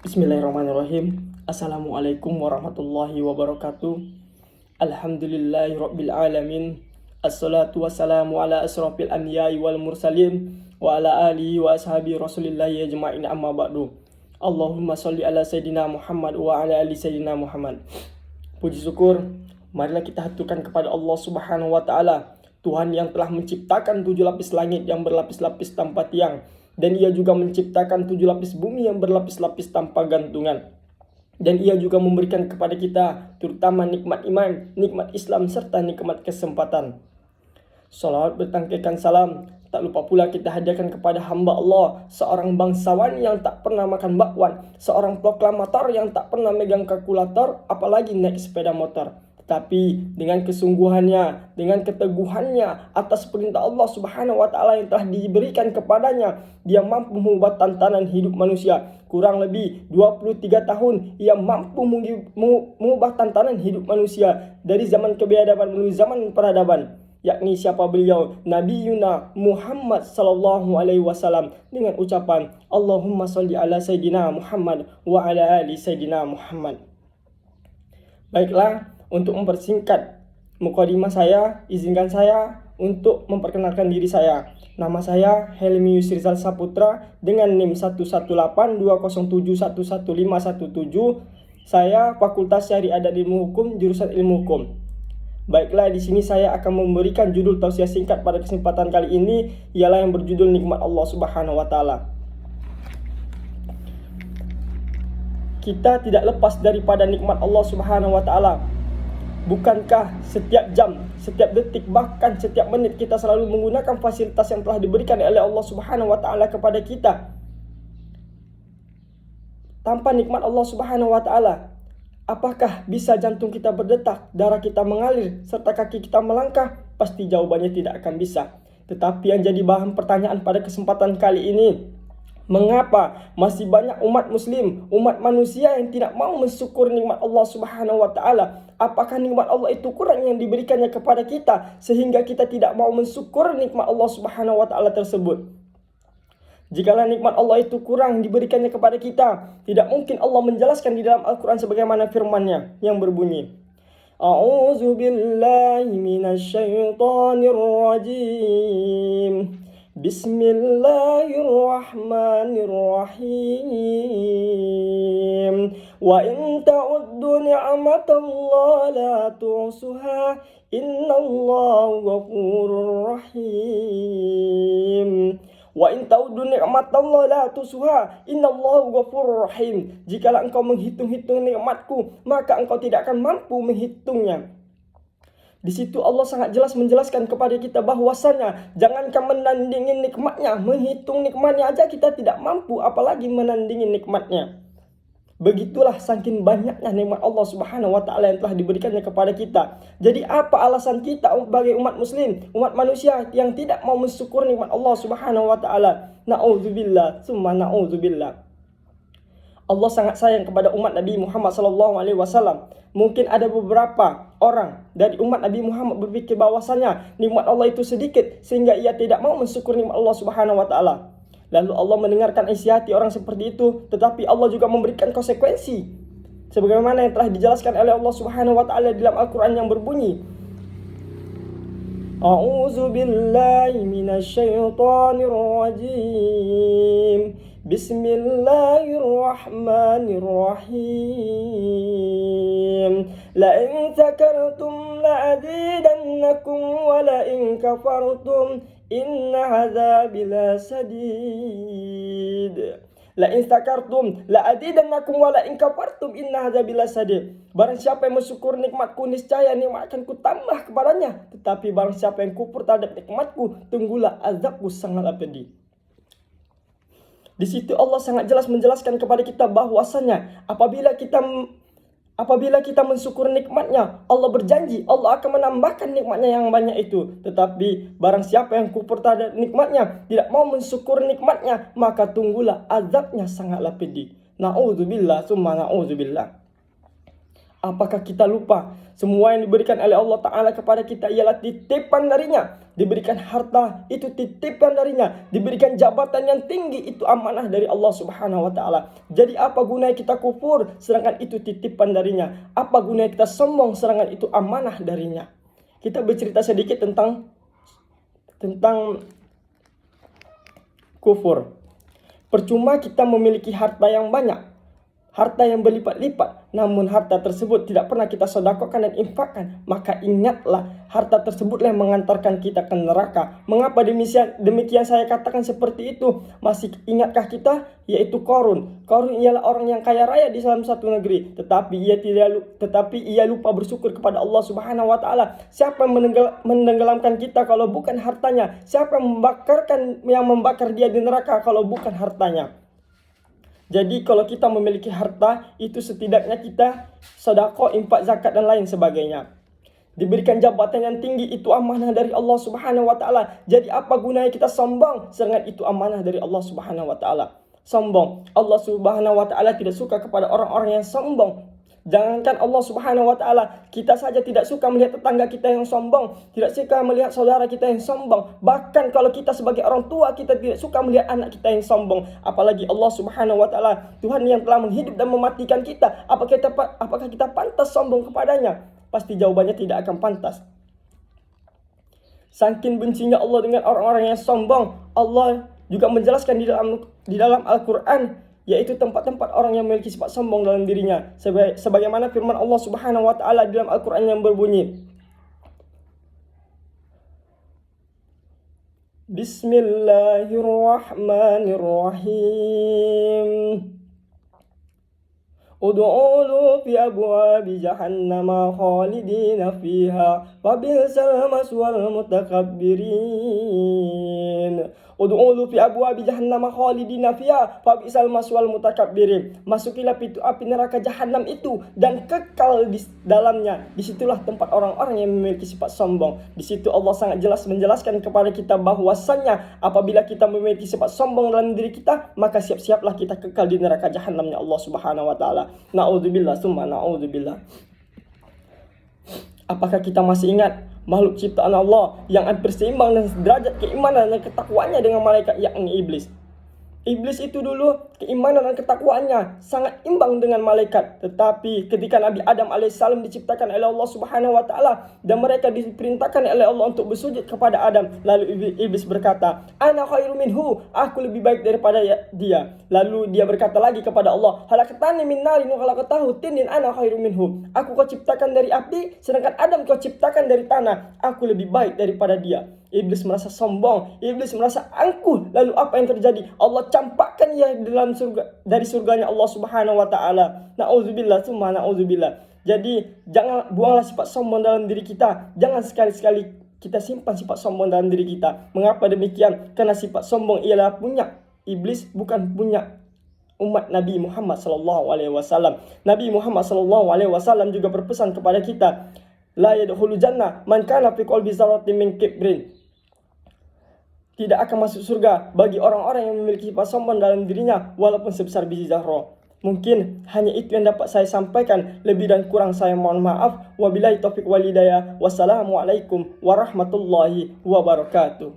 Bismillahirrahmanirrahim. Assalamualaikum warahmatullahi wabarakatuh. Alhamdulillahirabbil alamin. Assalatu wassalamu ala asrofil anbiya'i wal mursalin wa ala alihi wa ashabi rasulillahi ajma'in, amma ba'du. Allahumma sholli ala sayyidina Muhammad wa ala ali sayyidina Muhammad. Puji syukur marilah kita haturkan kepada Allah Subhanahu wa taala, Tuhan yang telah menciptakan 7 lapis langit yang berlapis-lapis tanpa tiang, dan Ia juga menciptakan 7 lapis bumi yang berlapis-lapis tanpa gantungan. Dan Ia juga memberikan kepada kita terutama nikmat iman, nikmat Islam, serta nikmat kesempatan. Salawat bertangkaikan salam tak lupa pula kita hadiahkan kepada hamba Allah, seorang bangsawan yang tak pernah makan bakwan, seorang proklamator yang tak pernah megang kalkulator, apalagi naik sepeda motor. Tapi dengan kesungguhannya, dengan keteguhannya atas perintah Allah Subhanahu wa taala yang telah diberikan kepadanya, dia mampu mengubah tantangan hidup manusia. Kurang lebih 23 tahun ia mampu mengubah tantangan hidup manusia dari zaman kebiadaban menuju zaman peradaban. Yakni siapa beliau? Nabi Yuna Muhammad sallallahu alaihi wasallam, dengan ucapan Allahumma sholli ala sayyidina Muhammad wa ala ali sayyidina Muhammad. Baiklah, untuk mempersingkat mukadimah saya, izinkan saya untuk memperkenalkan diri saya. Nama saya Helmi Yusrizal Saputra dengan NIM 11820711517. Saya Fakultas Syariah dan Ilmu Hukum, jurusan Ilmu Hukum. Baiklah, di sini saya akan memberikan judul tausiah singkat pada kesempatan kali ini, ialah yang berjudul Nikmat Allah Subhanahu wa taala. Kita tidak lepas daripada nikmat Allah Subhanahu wa taala. Bukankah setiap jam, setiap detik, bahkan setiap menit kita selalu menggunakan fasilitas yang telah diberikan oleh Allah Subhanahu wa taala kepada kita? Tanpa nikmat Allah Subhanahu wa taala, apakah bisa jantung kita berdetak, darah kita mengalir, serta kaki kita melangkah? Pasti jawabannya tidak akan bisa. Tetapi yang jadi bahan pertanyaan pada kesempatan kali ini, mengapa masih banyak umat muslim, umat manusia yang tidak mau mensyukur nikmat Allah Subhanahu wa taala? Apakah nikmat Allah itu kurang yang diberikannya kepada kita sehingga kita tidak mau mensyukur nikmat Allah Subhanahu wa taala tersebut? Jikalau nikmat Allah itu kurang diberikannya kepada kita, tidak mungkin Allah menjelaskan di dalam Al-Quran sebagaimana firman-Nya yang berbunyi, A'udzu billahi minasyaitonir rajim. Bismillahirrahmanirrahim. Wa in ta'uddu ni'matallahi la tuhsuha. Innallaha ghafurur rahim. Wa in ta'uddu ni'matallahi la tuhsuha. Innallaha ghafurur rahim. Jikalau engkau menghitung-hitung nikmatku, maka engkau tidak akan mampu menghitungnya. Di situ Allah sangat jelas menjelaskan kepada kita bahwasanya jangankan menandingi nikmatnya, menghitung nikmatnya aja kita tidak mampu, apalagi menandingi nikmatnya. Begitulah saking banyaknya nikmat Allah Subhanahu wa taala yang telah diberikannya kepada kita. Jadi apa alasan kita sebagai umat muslim, umat manusia yang tidak mau mensyukur nikmat Allah Subhanahu wa taala? Na'udzubillah, summa na'udzubillah. Allah sangat sayang kepada umat Nabi Muhammad SAW. Mungkin ada beberapa orang dari umat Nabi Muhammad berpikir bahwasanya nikmat Allah itu sedikit sehingga ia tidak mau mensyukur nikmat Allah Subhanahu wa taala. Lalu Allah mendengarkan isi hati orang seperti itu, tetapi Allah juga memberikan konsekuensi sebagaimana yang telah dijelaskan oleh Allah Subhanahu wa taala dalam Al-Qur'an yang berbunyi, A'udzu billahi minasyaitonir rajim. Bismillahirrahmanirrahim. La in zakartum la azidannakum wa la in kafartum inna adzabi lasadid. La in zakartum la azidannakum wa la in kafartum inna adzabi lasadid. Barang siapa yang mensyukur nikmatku, niscaya nikmat akan kutambah kepadanya. Tetapi barang siapa yang kufur terhadap nikmatku, tunggulah azabku sangatlah pedih. Di situ Allah sangat jelas menjelaskan kepada kita bahwasanya apabila kita mensyukur nikmatnya, Allah berjanji Allah akan menambahkan nikmatnya yang banyak itu. Tetapi barang siapa yang kufur terhadap nikmatnya, tidak mau mensyukur nikmatnya, maka tunggulah azabnya sangatlah pedih. Na'udzubillah, summa na'udzubillah. Apakah kita lupa semua yang diberikan oleh Allah Ta'ala kepada kita ialah titipan darinya? Diberikan harta itu titipan darinya, diberikan jabatan yang tinggi itu amanah dari Allah Subhanahu wa Ta'ala. Jadi apa gunanya kita kufur sedangkan itu titipan darinya? Apa gunanya kita sombong sedangkan itu amanah darinya? Kita bercerita sedikit tentang kufur. Percuma kita memiliki harta yang banyak, harta yang berlipat-lipat, namun harta tersebut tidak pernah kita sedekahkan dan infakkan, maka ingatlah harta tersebutlah yang mengantarkan kita ke neraka. Mengapa demikian saya katakan seperti itu? Masih ingatkah kita? Yaitu Qarun. Qarun ialah orang yang kaya raya di dalam satu negeri, tetapi ia lupa bersyukur kepada Allah Subhanahu wa Ta'ala. Siapa yang menenggelamkan kita kalau bukan hartanya? Siapa yang membakar dia di neraka kalau bukan hartanya? Jadi kalau kita memiliki harta, itu setidaknya kita sedekah, infak, zakat dan lain sebagainya. Diberikan jabatan yang tinggi itu amanah dari Allah Subhanahu wa Ta'ala. Jadi apa gunanya kita sombong sedangkan itu amanah dari Allah Subhanahu wa Ta'ala? Sombong. Allah Subhanahu wa Ta'ala tidak suka kepada orang-orang yang sombong. Jangankan Allah Subhanahu wa Ta'ala, kita saja tidak suka melihat tetangga kita yang sombong, tidak suka melihat saudara kita yang sombong. Bahkan kalau kita sebagai orang tua, kita tidak suka melihat anak kita yang sombong. Apalagi Allah Subhanahu wa Ta'ala, Tuhan yang telah menghidup dan mematikan kita. Apakah kita pantas sombong kepadanya? Pasti jawabannya tidak akan pantas. Saking bencinya Allah dengan orang-orang yang sombong, Allah juga menjelaskan di dalam Al-Quran, yaitu tempat-tempat orang yang memiliki sifat sombong dalam dirinya. Sebagaimana firman Allah Subhanahu wa Ta'ala di dalam Al-Quran yang berbunyi, Bismillahirrahmanirrahim. Ud'ulu fi abwabi jahannama khalidina fiha wa bi'sal maswal mutakabbirin. Ud'ulu fi abwabi jahannama khalidina fiha wa bi'sal maswal mutakabbirin. Masukilah pintu api neraka jahanam itu dan kekal di dalamnya. Disitulah tempat orang-orang yang memiliki sifat sombong. Di situ Allah sangat jelas menjelaskan kepada kita bahwasannya apabila kita memiliki sifat sombong dalam diri kita, maka siap-siaplah kita kekal di neraka jahanamnya Allah Subhanahu wa Ta'ala. Na'udzubillah summa na'udzubillah. Apakah kita masih ingat makhluk ciptaan Allah yang hampir seimbang dan derajat keimanan dan ketakwaannya dengan malaikat, yakni iblis? Iblis itu dulu keimanan dan ketakwaannya sangat imbang dengan malaikat. Tetapi ketika Nabi Adam AS diciptakan oleh Allah Subhanahu wa Ta'ala dan mereka diperintahkan oleh Allah untuk bersujud kepada Adam, lalu iblis berkata, Ana khairu minhu, aku lebih baik daripada dia. Lalu dia berkata lagi kepada Allah, Halaqtani min narin wa khalaqtahu tinin, ana khairu minhu. Aku kau ciptakan dari api, sedangkan Adam kau ciptakan dari tanah. Aku lebih baik daripada dia. Iblis merasa sombong, iblis merasa angkuh. Lalu apa yang terjadi? Allah campakkan ia dalam surga, dari surganya Allah Subhanahu wa Ta'ala. Na'udzubillah summa na'udzubillah. Jadi jangan buanglah sifat sombong dalam diri kita. Jangan sekali-sekali kita simpan sifat sombong dalam diri kita. Mengapa demikian? Karena sifat sombong ialah punya iblis, bukan punya umat Nabi Muhammad SAW. Nabi Muhammad SAW juga berpesan kepada kita, La yadkhulu jannah man kana fi qalbi dzarratin min kibrin. Tidak akan masuk surga bagi orang-orang yang memiliki sifat sombong dalam dirinya walaupun sebesar biji zarah. Mungkin hanya itu yang dapat saya sampaikan. Lebih dan kurang saya mohon maaf. Wabillahi taufiq wal hidayah. Wassalamualaikum warahmatullahi wabarakatuh.